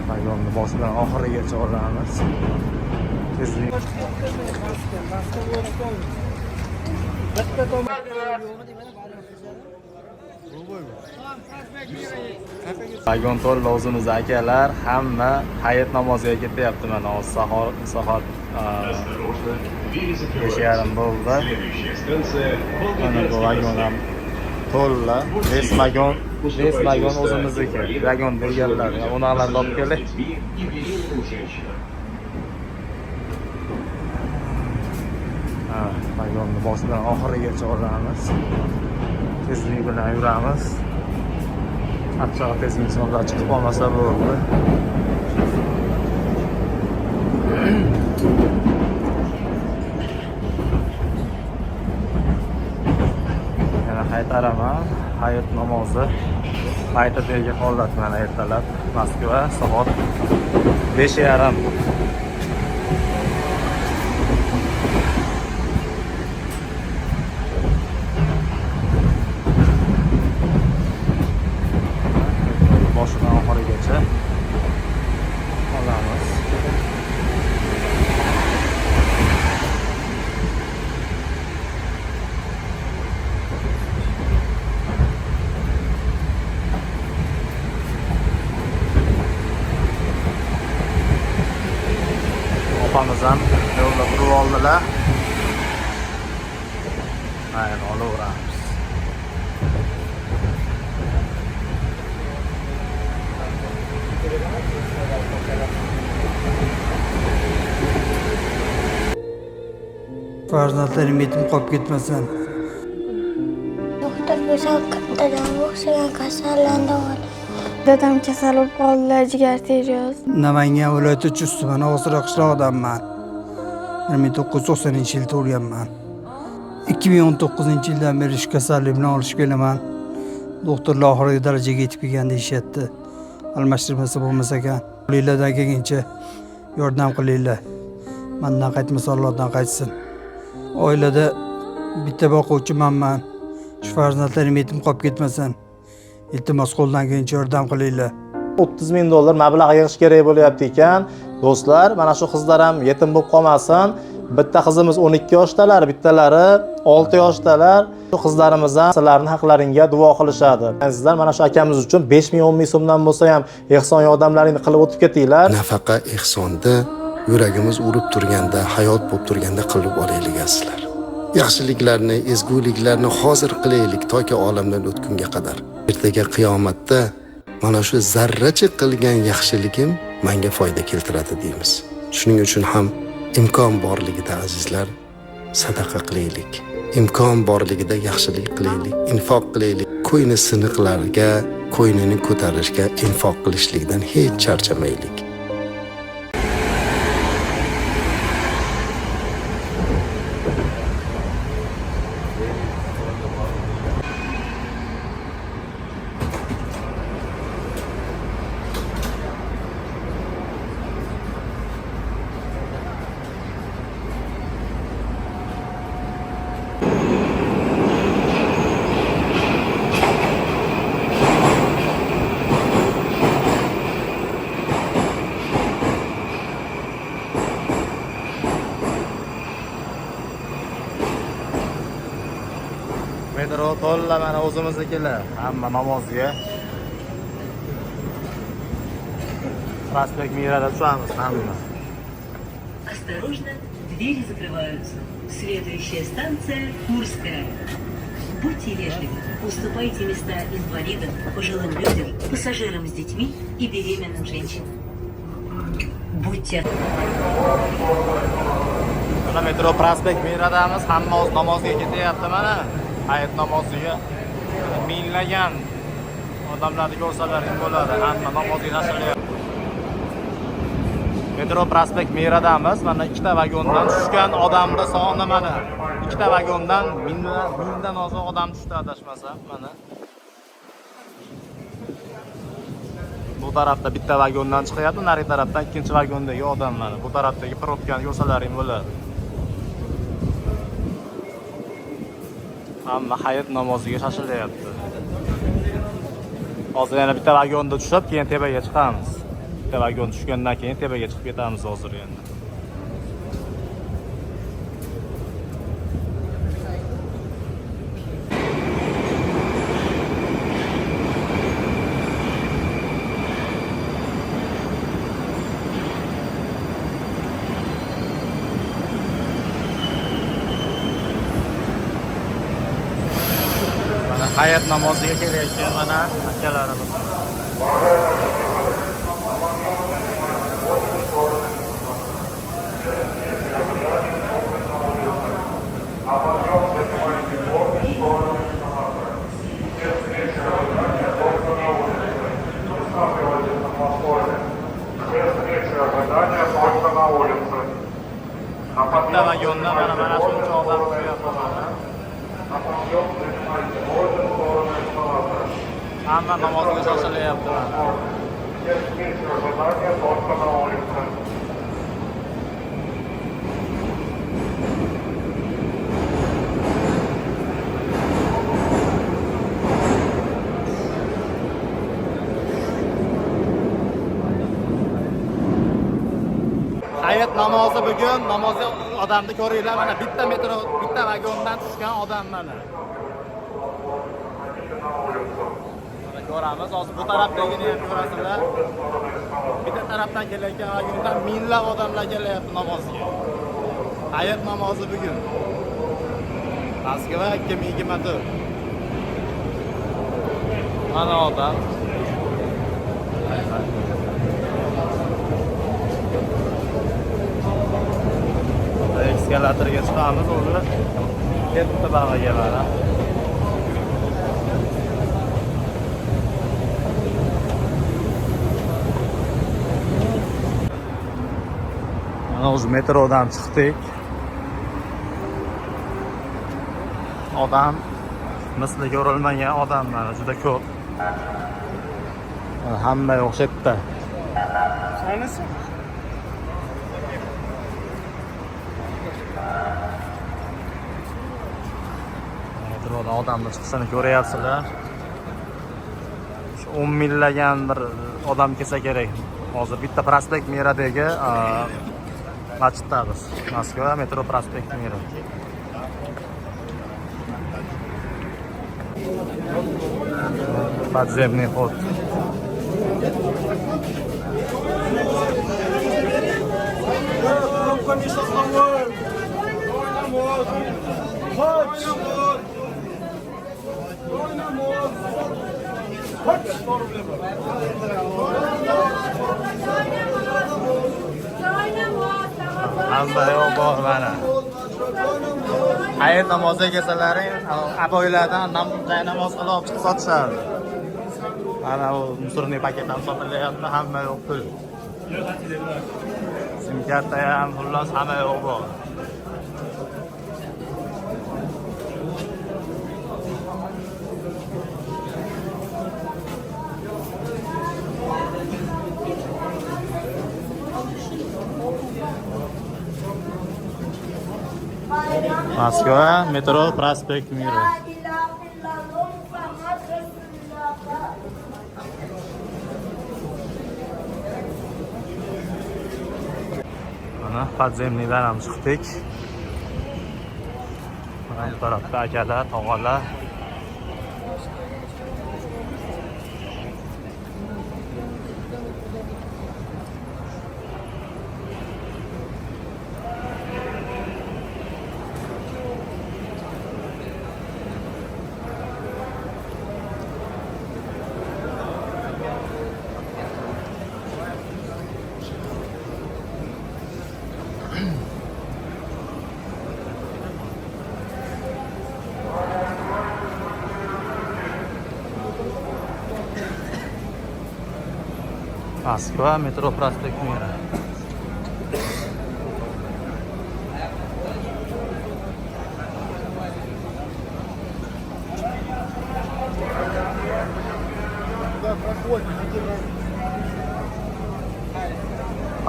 Vagonning boshidan oxirigacha olamiz. Tezlik. Vagon to'la o'zimiz akalar hamma hayit namoziga ketyapti. Mana hozir soat 5:30 bo'ldi. Mana bu vagon ham to'la. Res vagon o'zimizniki. Vagon deganlar, ularni olib keldik. Vagonning boshidan oxirigacha olamiz. Tezlik bilan yuramiz. Achchig'i tez insonlar chiqib qolmasa bo'ldi. Yana qaytaraman. Hayit namozi paytidagi holat mana ertalab Moskva soat 5:30. Boshidan oxirigacha olamiz. Opamiz ham yo'lda turib oldilar. Mayli, olaveramiz. Farzandlarim yetim qolib ketmasin. Doktor bo'lsam dadam o'xshagan kasallanib qoldi. Dadam kasal bo'lib qoldilar, jigar tejyoz. Namangan viloyati Chustman Og'ziroq qishlog'idanman. 1990-yil tug'ilganman. 2019-yildan beri shu kasallik bilan olishib kelaman. Doktorlar oxirgi darajaga yetib kelgan deyishyapti. Almashtirmasa bo'lmas ekan. Qo'linglardan kelguncha yordam qilinglar. Mendan qaytmasa Allohdan qaytsin. Oilada bitta boquvchimanman. Shu farzandlarim yetim qolib ketmasin. Iltimos qo'ldan kelguncha yordam qilinglar. $30,000 mablag' yig'ish kerak bo'lyapti ekan. Do'stlar, mana shu qizlar ham yetim bo'lib qolmasin. Bitta qizimiz 12 yoshdalar, bittalari 6 yoshdalar. Shu qizlarimiz ham sizlarning haqlaringga duo qilishadi. Sizlar mana shu akamiz uchun 5,000-10 ming so'mdan bo'lsa ham ehson yordamlaringni qilib o'tib ketinglar. Nafaqa ehsonda yuragimiz urib turganda, hayot bo'lib turganda qilib olaylik aslar. Yaxshiliklarni, ezguliklarni hozir qilaylik toki olamdan o'tgunga qadar. Ertaga qiyomatda mana shu zarracha qilgan yaxshiligim menga foyda keltiradi deymiz. Shuning uchun ham imkon borligida azizlar sadaqa qilaylik. Imkon borligida yaxshilik qilaylik, infoq qilaylik. Qo'yni siniqlarga, qo'ynini ko'tarishga infoq qilishlikdan hech charchamaylik. Metro to'la mana o'zimiznikilar. Hamma namozga. Prospekt Mirada tushamiz hamma. Осторожно, двери закрываются. Следующая станция Курская. Будьте вежливы, уступайте места инвалидам, пожилым людям, пассажирам с детьми и беременным женщинам. Будьте Mana metro Prospekt Miradamiz, hamma o'z namoziga ketyapti mana. Hayit namoziga minglagan odamlarni ko'rsalaring bo'ladi. Hamma namoziga tashlayapti. Metro Prospekt Miradamiz. Mana ikkita vagondan tushgan odamni soni mana. Ikkita vagondan mingdan ozod odam tushdi adashmasam mana. Bu bu tarafda bitta vagondan chiqyapti, nari tarafdan ikkinchi vagondagi odamlar. Bu tarafdagi probkani ko'rsalaring bo'ladi. Hamma hayit namoziga shoshilyapti. Hozir yana bitta vagonda tushib, keyin tepaga chiqamiz. Bitta vagon tushgandan keyin tepaga chiqib ketamiz hozir endi. Hayat namoziga kelayotgan mana akalarimiz. Bitta vagonda mana shuncha odam qo'yapti. Hamma namozga shoshilyapti. Hayit namozi bugun, namozga odamni ko'ringlar, mana bitta metro, bitta vagondan tushgan odam mana. Ko'ramiz, hozir bu tarafdagini ham ko'rasizlar. Bitta tarafdan kelayotgan vagondan minglab odamlar kelyapti namozga. Hayit namozi bugun. Moskva 2024. Mana odam. Eskalatorga chiqamiz, o'zi ketdi bag'aga mana. Mana o'zi metrodan chiqdik. Odam misli ko'rilmagan odamlar juda ko'p. Hamma yo'q shetda. Sanasi? Metrodan odamlar chiqishini ko'ryapsizlar. 10 minglab bir odam kelsa kerak. Hozir bitta prospekt Miradagi masjiddamiz. Moskva metro prospekt Mira. Подземный ход. Hamma yo'q bor mana. Hayit namoziga kelsalaring, aboylardan namoz qilib olib chiqib sotishadi. Mana u musorniy paketdan sotilyapti, hamma yo'q pul. Simkarta ham, xullas hamma yo'q bor. Moskva metro prospekt Mira. Mana podzemniydan ham chiqdik. Mana bu tarafda akalar, tog'alar. Moskva metro prospekt Mira.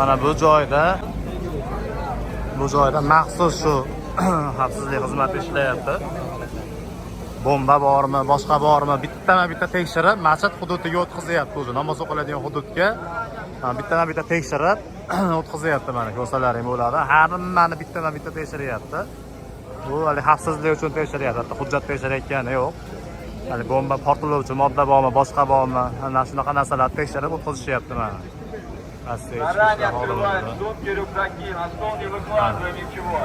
Mana bu joyda maxsus shu xavfsizlik xizmati ishlayapti. Bomba bormi, boshqa bormi, bitta tekshirib, masjid hududiga o'tkazyapti o'zi. Namoz o'qiladigan hududga bitta tekshirib o'tkazyapti, mana ko'rsalaring bo'ladi. Hammani bitta tekshiryapti. Bu hali xavfsizlik uchun tekshiryapti, hujjat tekshirayotgani yo'q. Hali bomba portlovchi modda bormi, boshqa bormi, ana shunaqa narsalarni tekshirib o'tkazishyapti mana. Заранее открываем сумки, рюкзаки, на стол не выкладываем ничего.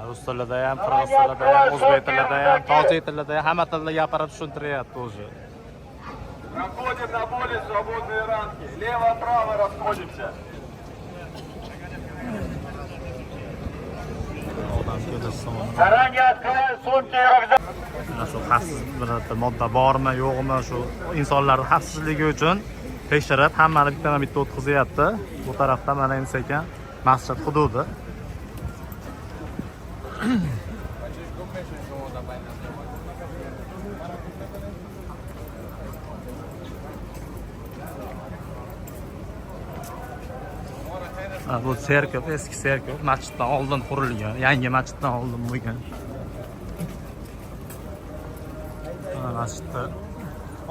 Rus tilida ham, qirg'iz tilida ham, o'zbek tilida ham, tojik tilida ham hamma tilda gapirib tushuntiryapti o'zi. Проходим на более свободные рамки. Лево-право расходимся. Заранее открываем сумки и рюкзаки. Shu xavfsiz bir modda bormi, yo'qmi, shu insonlarning xavfsizligi uchun tekshirib, hammani bitta o'tkazyapti. Bu tarafda mana endi sekin masjid hududi. Bu serkov, eski serkov, masjiddan oldin qurilgan, yangi masjiddan oldin bo'lgan. Masjidda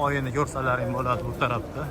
oyini ko'rsalaring bo'ladi bu tarafda.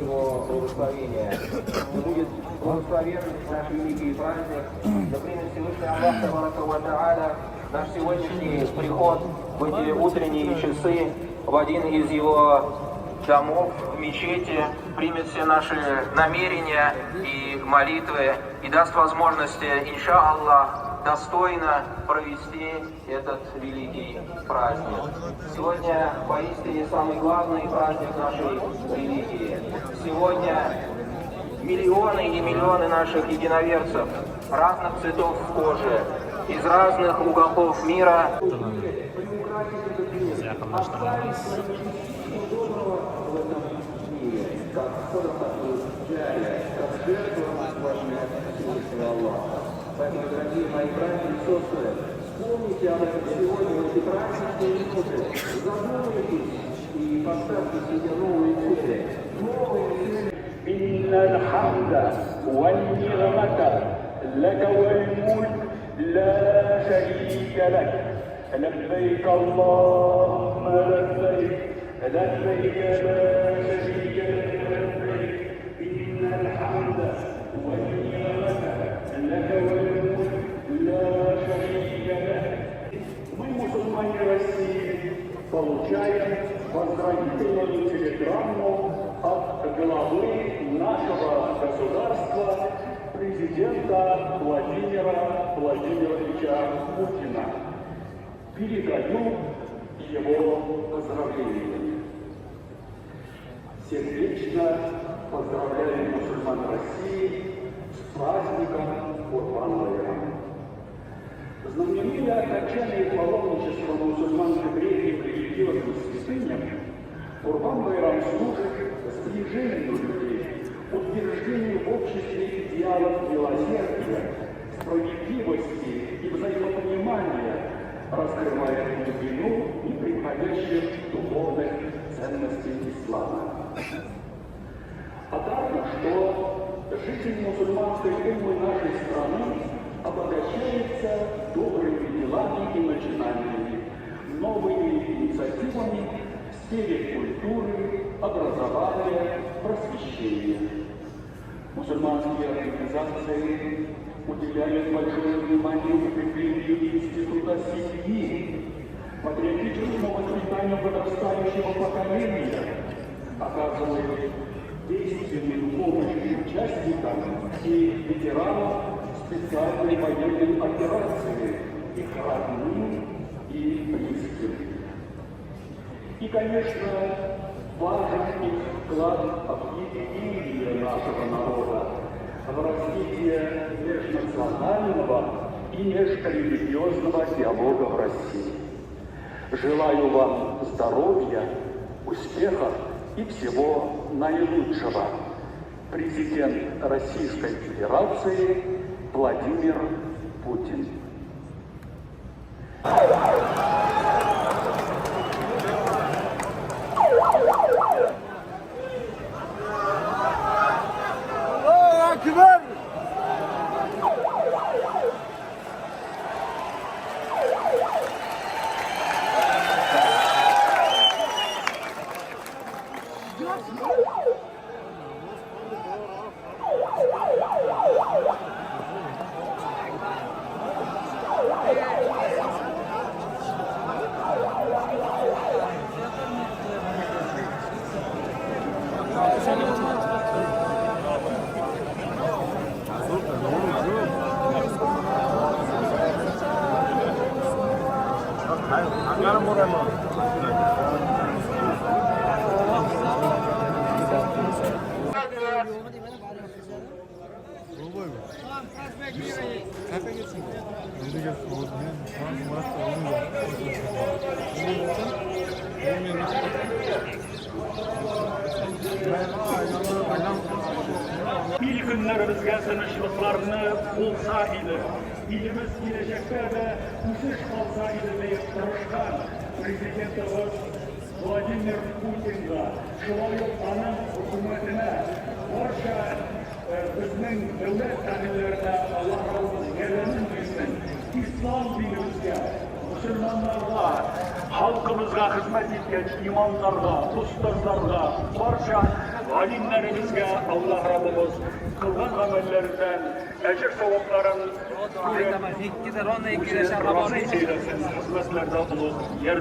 Его благословение. Будет благословен наш великий праздник. Да примет Всевышний Аллах Табарака ва Тааля наш сегодняшний приход в эти утренние часы в один из его домов, в мечети, примет все наши намерения и молитвы и даст возможность, инша Аллах, достойно провести этот великий праздник. Сегодня поистине самый главный праздник нашей религии. Сегодня миллионы и миллионы наших единоверцев разных цветов кожи из разных уголков мира Поэтому, дорогие мои братья и сестры, вспомните об этом сегодня, в эти праздничные минуты, задумайтесь и поставьте себе новые цели. إن الحمد والنعمة لك والملك لا شريك لك لبيك اللهم لبيك لبيك لا شريك لك لبيك إن الحمد والنعمة لك والملك لا شريك لك. Мы, мусульмане России, получаем поздравительную телеграмму от главы нашего государства, президента Владимира Владимировича Путина. Передаю его поздравления. Сердечно поздравляю мусульман России с праздником Курбан-Байрам. Знаменуя окончание паломничества мусульман к древним религиозным святыням, Курбан-Байрам служит сближению людей, утверждению в обществе идеалов милосердия, справедливости и взаимопонимания, раскрывая глубину неприходящих духовных ценностей ислама. А также, что жители мусульманской уммы нашей страны обогащаются добрыми делами и начинаниями, новыми инициативами в сфере культуры, образования, просвещения. Мусульманские организации уделяют большое внимание укреплению института семьи, патриотическому воспитанию подрастающего поколения, оказывают действенную помощь участникам и ветеранам специальной военной операции, их родным и близким. И, конечно, важный вклад в объединение нашего народа, в развитие межнационального и межрелигиозного диалога в России. Желаю вам здоровья, успехов и всего наилучшего. Президент Российской Федерации Владимир Путин. İlk günlerimizde tanışlıklarını bulsaydı, ilimiz gelecekte de uçuş olsaydı deyip konuşkan Prezidentimiz Vladimir Putin'ga, şulayı onun hükümetine, barcha bizning devlet tanrılarına Allah razı gelenin bilsin, İslam dinimizge, Müslümanlarga, halkımızga hizmet etken imamlarga, ustazlarga, barcha alimlerimizge Allah Rabbimiz kılgan amellerinden ecir sevapların hizmetlerden ulup yer.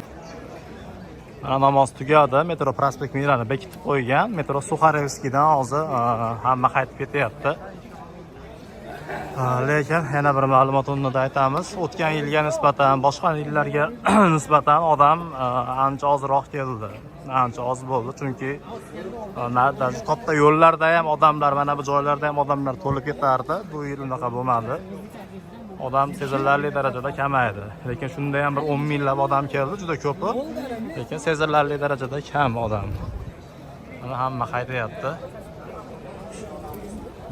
Mana namoz tugadi, metro prospekt meralarni bekitib qo'ygan. Metro Sukharevskiydan hozir hamma qaytib ketyapti. Lekin yana bir ma'lumot unda aytamiz. O'tgan yilga nisbatan, boshqa yillarga nisbatan odam ancha ozroq keldi. Ancha oz bo'ldi, chunki katta yo'llarda ham odamlar, mana bu joylarda ham odamlar to'lib ketardi. Bu yil unaqa bo'lmadi. Odam sezilarli darajada kamaydi. Lekin shunda ham bir 10 minglab odam keldi, juda ko'pi. Lekin sezilarli darajada kam odam. Mana hamma qaytyapti.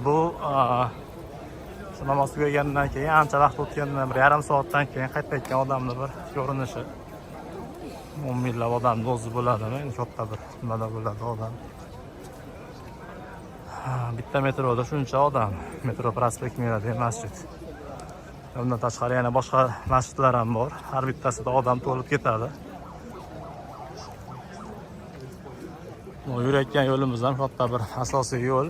Bu namoz tugagandan keyin ancha vaqt o'tgandan, 1,5 soatdan keyin qaytayotgan odamni bir ko'rinishi. 10 minglab odamni o'zi bo'ladimi? Endi katta bir nimada bo'ladi odam. Bitta metroda shuncha odam. Metro prospekt Miradagi masjid. Undan tashqari yana boshqa masjidlar ham bor. Har bittasida odam to'lib ketadi. Bu yurayotgan yo'limiz ham katta bir asosiy yo'l.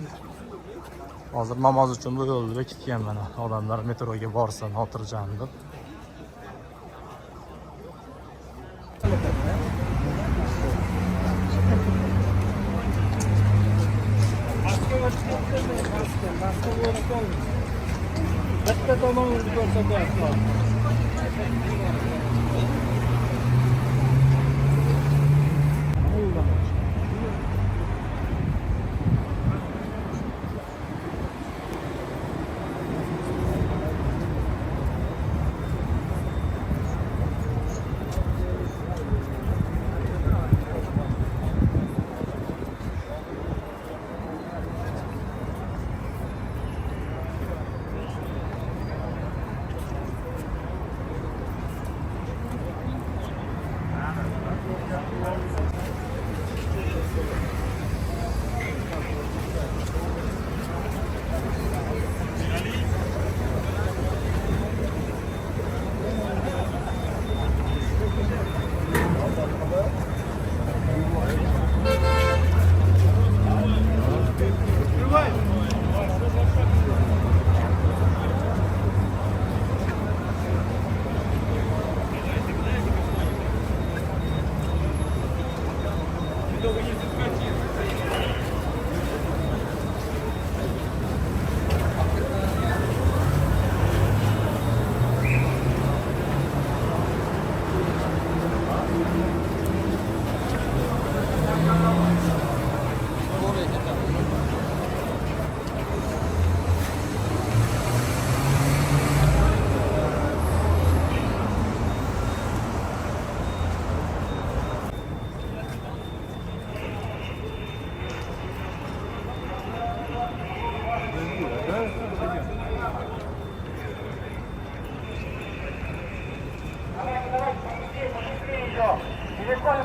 Hozir namoz uchun bu yo'lni bekitgan mana odamlar metroga borsin, xotirjam deb. Bitta tomonimizni ko'rsatyapti.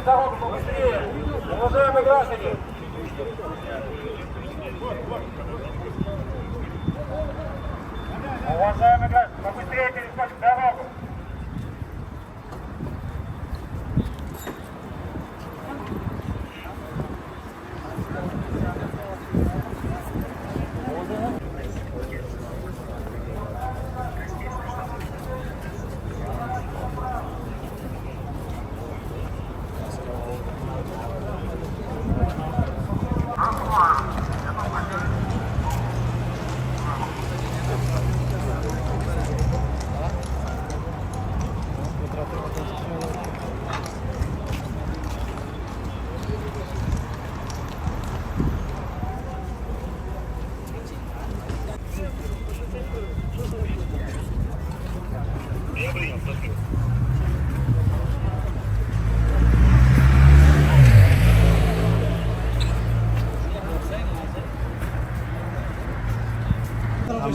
дорогу побыстрее. Уважаемые граждане. Уважаемые граждане, побыстрее перескочим дорогу.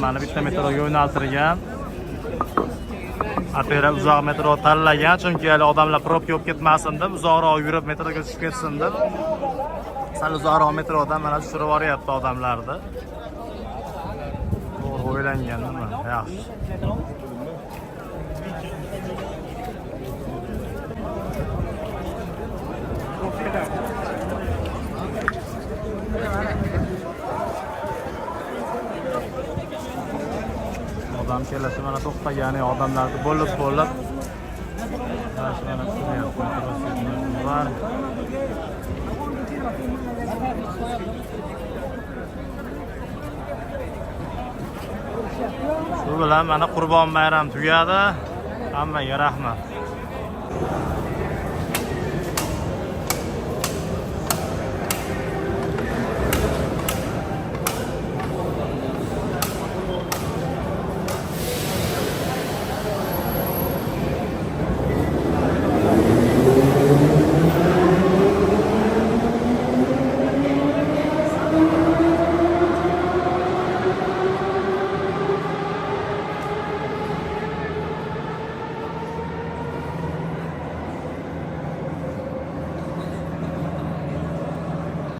Mana bitta metroga yo'naltirilgan. Atera uzoq metro tanlagan, chunki hali odamlar probka bo'lib ketmasin deb, uzoqroq yurib metroga tushib ketsin deb. Sal uzoqroq metrodan mana tushirib yuboryapti odamlarni. To'g'ri o'ylangan nima? Yaxshi. Odam kelasi mana to'xtagan, odamlarni bo'lib mana var. Shu bilan mana Qurbon bayrami tugadi. Hammaga rahmat.